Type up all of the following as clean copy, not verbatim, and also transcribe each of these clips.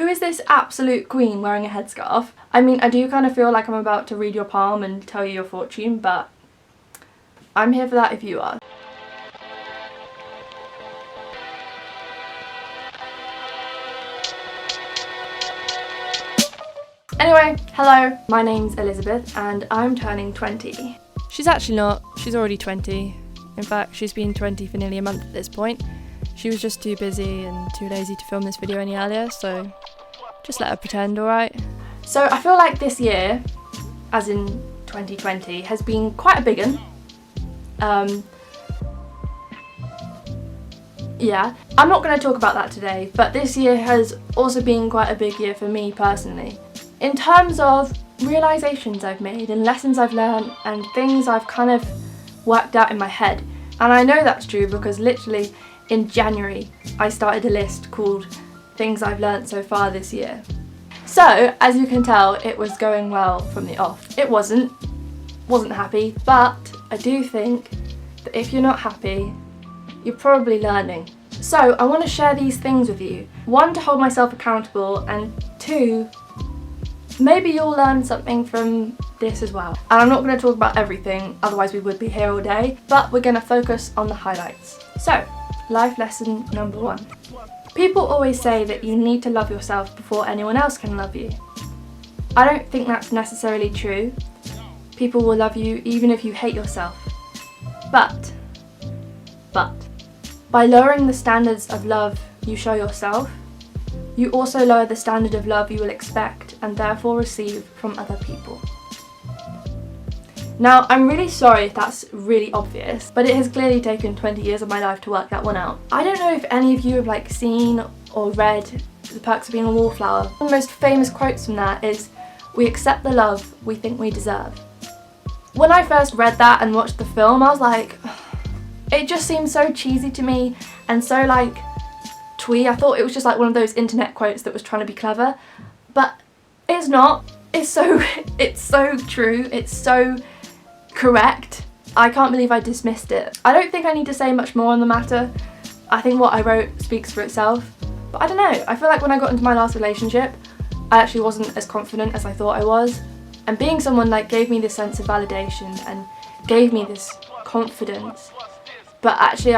Who is this absolute queen wearing a headscarf? I mean, I do kind of feel like I'm about to read your palm and tell you your fortune, but I'm here for that if you are. Anyway, hello, my name's Elizabeth and I'm turning 20. She's actually not, she's already 20. In fact, she's been 20 for nearly a month at this point. She was just too busy and too lazy to film this video any earlier, so just let her pretend, alright? So I feel like this year, as in 2020, has been quite a big one. Yeah, I'm not going to talk about that today, but this year has also been quite a big year for me personally. In terms of realisations I've made and lessons I've learned and things I've kind of worked out in my head. And I know that's true because literally in January I started a list called Things I've Learned So Far This Year. So, as you can tell, it was going well from the off. It wasn't happy, but I do think that if you're not happy, you're probably learning. So I want to share these things with you. One, to hold myself accountable, and two, maybe you'll learn something from this as well. And I'm not going to talk about everything, otherwise we would be here all day, but we're going to focus on the highlights. So, life lesson number 1. People always say that you need to love yourself before anyone else can love you. I don't think that's necessarily true. People will love you even if you hate yourself. But, by lowering the standards of love you show yourself, you also lower the standard of love you will expect and therefore receive from other people. Now, I'm really sorry if that's really obvious, but it has clearly taken 20 years of my life to work that one out. I don't know if any of you have seen or read The Perks of Being a Wallflower. One of the most famous quotes from that is, "We accept the love we think we deserve." When I first read that and watched the film, I was like, it just seemed so cheesy to me and so twee. I thought it was just one of those internet quotes that was trying to be clever, but it's not. It's so true. It's so correct. I can't believe I dismissed it. I don't think I need to say much more on the matter. I think what I wrote speaks for itself. But I don't know, I feel like when I got into my last relationship, I actually wasn't as confident as I thought I was. And being someone gave me this sense of validation and gave me this confidence. But actually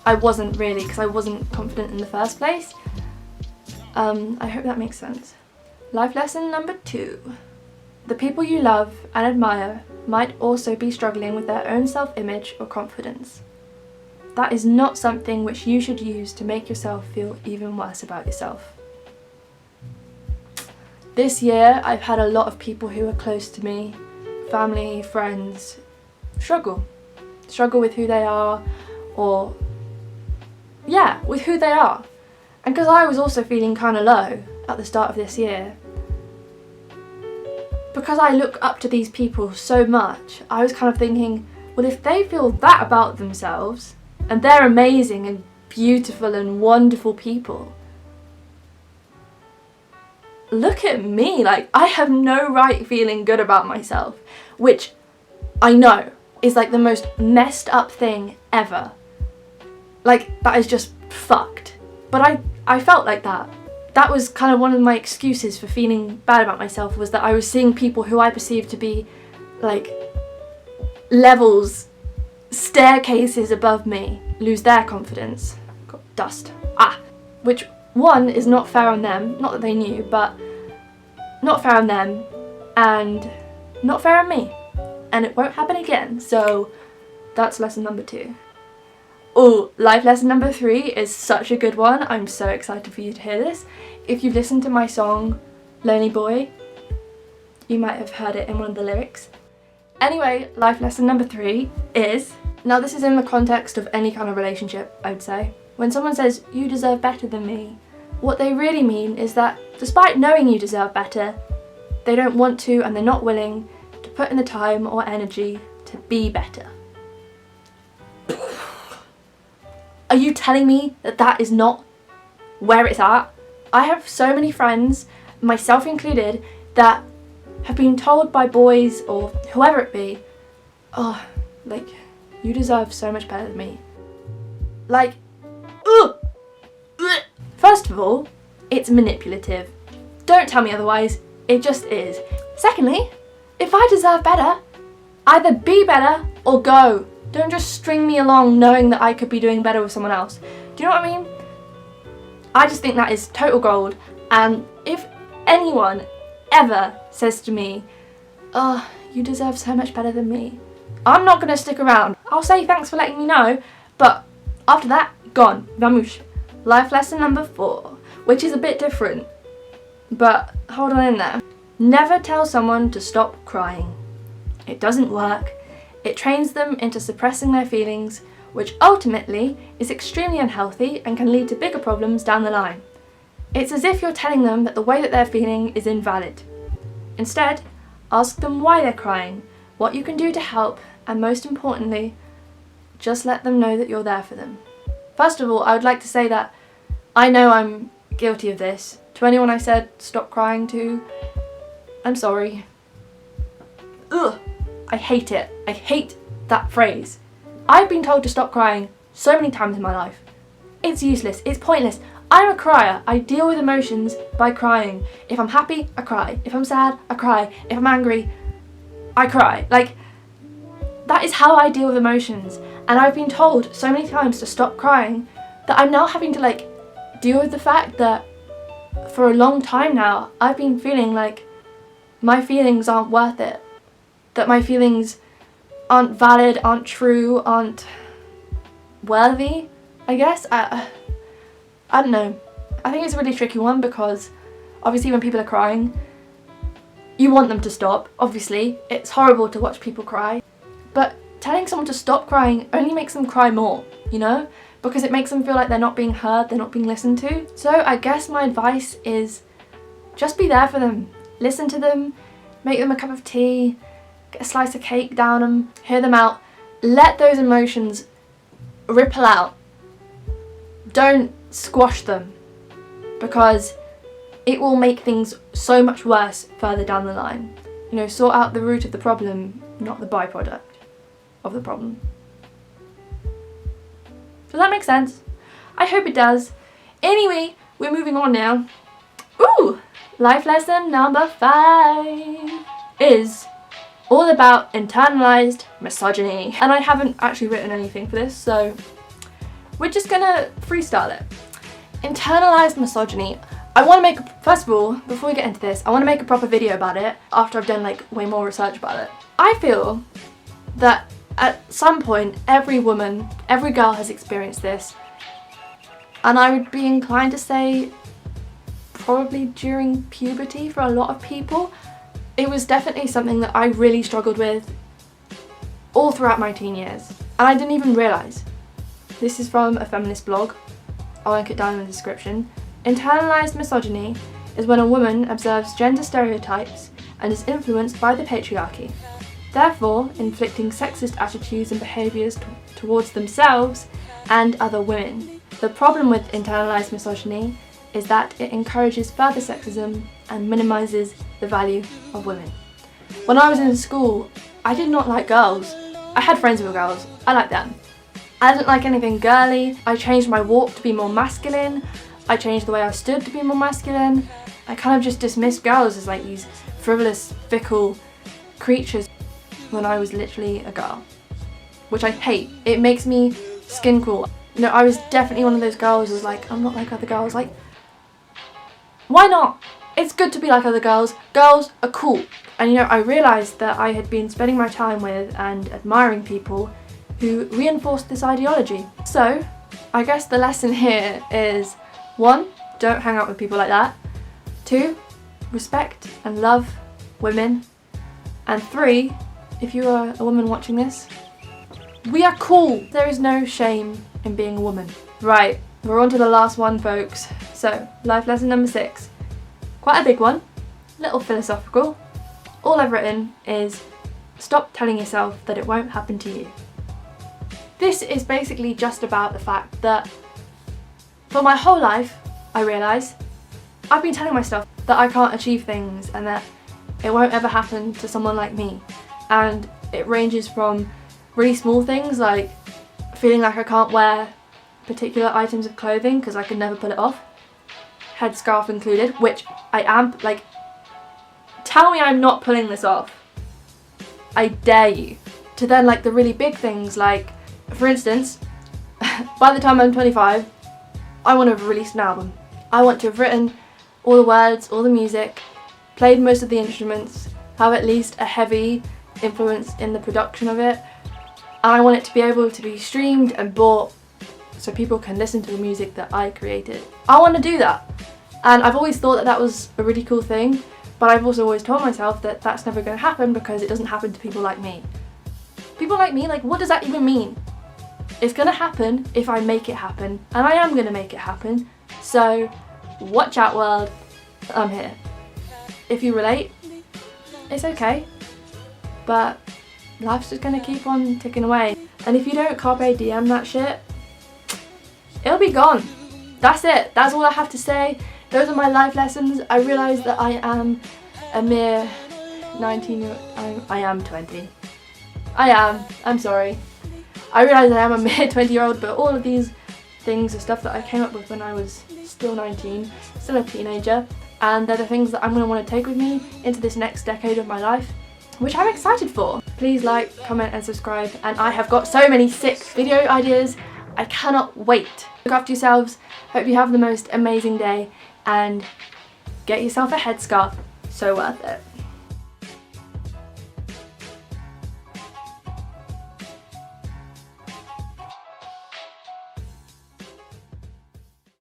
I wasn't really, because I wasn't confident in the first place. I hope that makes sense. Life lesson number 2. The people you love and admire might also be struggling with their own self-image or confidence. That is not something which you should use to make yourself feel even worse about yourself. This year, I've had a lot of people who are close to me, family, friends, struggle with who they are, or yeah, with who they are. And because I was also feeling kind of low at the start of this year, because I look up to these people so much, I was kind of thinking, well, if they feel that about themselves, and they're amazing and beautiful and wonderful people, look at me, I have no right feeling good about myself, which I know is the most messed up thing ever. That is just fucked. But I felt like that. That was kind of one of my excuses for feeling bad about myself, was that I was seeing people who I perceived to be levels, staircases above me lose their confidence. Got dust. Which, one, is not fair on them, not that they knew, but not fair on them and not fair on me. And it won't happen again, so that's lesson number 2. Oh, life lesson number 3 is such a good one. I'm so excited for you to hear this. If you've listened to my song, Lonely Boy, you might have heard it in one of the lyrics. Anyway, life lesson number 3 is, now this is in the context of any kind of relationship, I would say. When someone says, "You deserve better than me," what they really mean is that despite knowing you deserve better, they don't want to and they're not willing to put in the time or energy to be better. Are you telling me that that is not where it's at? I have so many friends, myself included, that have been told by boys or whoever it be, oh, you deserve so much better than me. First of all, It's manipulative. Don't tell me otherwise, it just is. Secondly, if I deserve better, either be better or go. Don't just string me along knowing that I could be doing better with someone else. Do you know what I mean? I just think that is total gold, and if anyone ever says to me, oh, you deserve so much better than me, I'm not gonna stick around. I'll say thanks for letting me know, but after that, gone, vamoosh. Life lesson number 4, which is a bit different, but hold on in there. Never tell someone to stop crying. It doesn't work. It trains them into suppressing their feelings, which ultimately is extremely unhealthy and can lead to bigger problems down the line. It's as if you're telling them that the way that they're feeling is invalid. Instead, ask them why they're crying, what you can do to help, and most importantly, just let them know that you're there for them. First of all, I would like to say that I know I'm guilty of this. To anyone I said stop crying to, I'm sorry. Ugh, I hate it. I hate that phrase. I've been told to stop crying so many times in my life. It's useless, it's pointless. I'm a crier. I deal with emotions by crying. If I'm happy, I cry. If I'm sad, I cry. If I'm angry, I cry. Like, that is how I deal with emotions. And I've been told so many times to stop crying that I'm now having to like deal with the fact that for a long time now, I've been feeling like my feelings aren't worth it. That my feelings aren't valid, aren't true, aren't worthy, I guess. I don't know. I think it's a really tricky one because obviously when people are crying, you want them to stop. Obviously, it's horrible to watch people cry. But telling someone to stop crying only makes them cry more, you know? Because it makes them feel like they're not being heard, they're not being listened to. So I guess my advice is just be there for them. Listen to them, make them a cup of tea, get a slice of cake down them, hear them out. Let those emotions ripple out. Don't squash them, because it will make things so much worse further down the line. You know, sort out the root of the problem, not the byproduct of the problem. Does that make sense? I hope it does. Anyway, we're moving on now. Ooh! Life lesson number 5 is all about internalized misogyny. And I haven't actually written anything for this, so we're just gonna freestyle it. Internalized misogyny. I want to make, first of all, before we get into this, I want to make a proper video about it after I've done like way more research about it. I feel that at some point every woman, every girl has experienced this, and I would be inclined to say probably during puberty for a lot of people. It was definitely something that I really struggled with all throughout my teen years, and I didn't even realise. This is from a feminist blog. I'll link it down in the description. Internalized misogyny is when a woman observes gender stereotypes and is influenced by the patriarchy, therefore inflicting sexist attitudes and behaviours towards themselves and other women. The problem with internalized misogyny is that it encourages further sexism and minimises the value of women. When I was in school, I did not like girls. I had friends who were girls. I liked them. I didn't like anything girly. I changed my walk to be more masculine. I changed the way I stood to be more masculine. I kind of just dismissed girls as like these frivolous, fickle creatures when I was literally a girl, which I hate. It makes me skin crawl. You know, I was definitely one of those girls who was like, I'm not like other girls. Like, why not? It's good to be like other girls. Girls are cool. And you know, I realised that I had been spending my time with and admiring people who reinforced this ideology. So, I guess the lesson here is 1, don't hang out with people like that. 2, respect and love women. And 3, if you are a woman watching this, we are cool. There is no shame in being a woman. Right, we're on to the last one, folks. So, life lesson number 6. Quite a big one, a little philosophical. All I've written is stop telling yourself that it won't happen to you. This is basically just about the fact that for my whole life, I realise, I've been telling myself that I can't achieve things and that it won't ever happen to someone like me. And it ranges from really small things like feeling like I can't wear particular items of clothing because I can never pull it off, headscarf included, which I am, like, tell me I'm not pulling this off. I dare you. To then like the really big things, like, for instance, by the time I'm 25, I want to have released an album. I want to have written all the words, all the music, played most of the instruments, have at least a heavy influence in the production of it, and I want it to be able to be streamed and bought so people can listen to the music that I created. I want to do that, and I've always thought that that was a really cool thing, but I've also always told myself that that's never going to happen because it doesn't happen to people like me. People like me, like, what does that even mean? It's going to happen if I make it happen, and I am going to make it happen, so watch out world, I'm here. If you relate, it's okay, but life's just gonna keep on ticking away. And if you don't carpe diem that shit, it'll be gone. That's it. That's all I have to say. Those are my life lessons. I realise that I am a mere 19-year-old. I am 20. I'm sorry. I realise I am a mere 20-year-old, but all of these things are stuff that I came up with when I was still 19, still a teenager, and they're the things that I'm going to want to take with me into this next decade of my life, which I'm excited for. Please like, comment and subscribe, and I have got so many sick video ideas. I cannot wait. Look after yourselves, hope you have the most amazing day, and get yourself a headscarf. So worth it.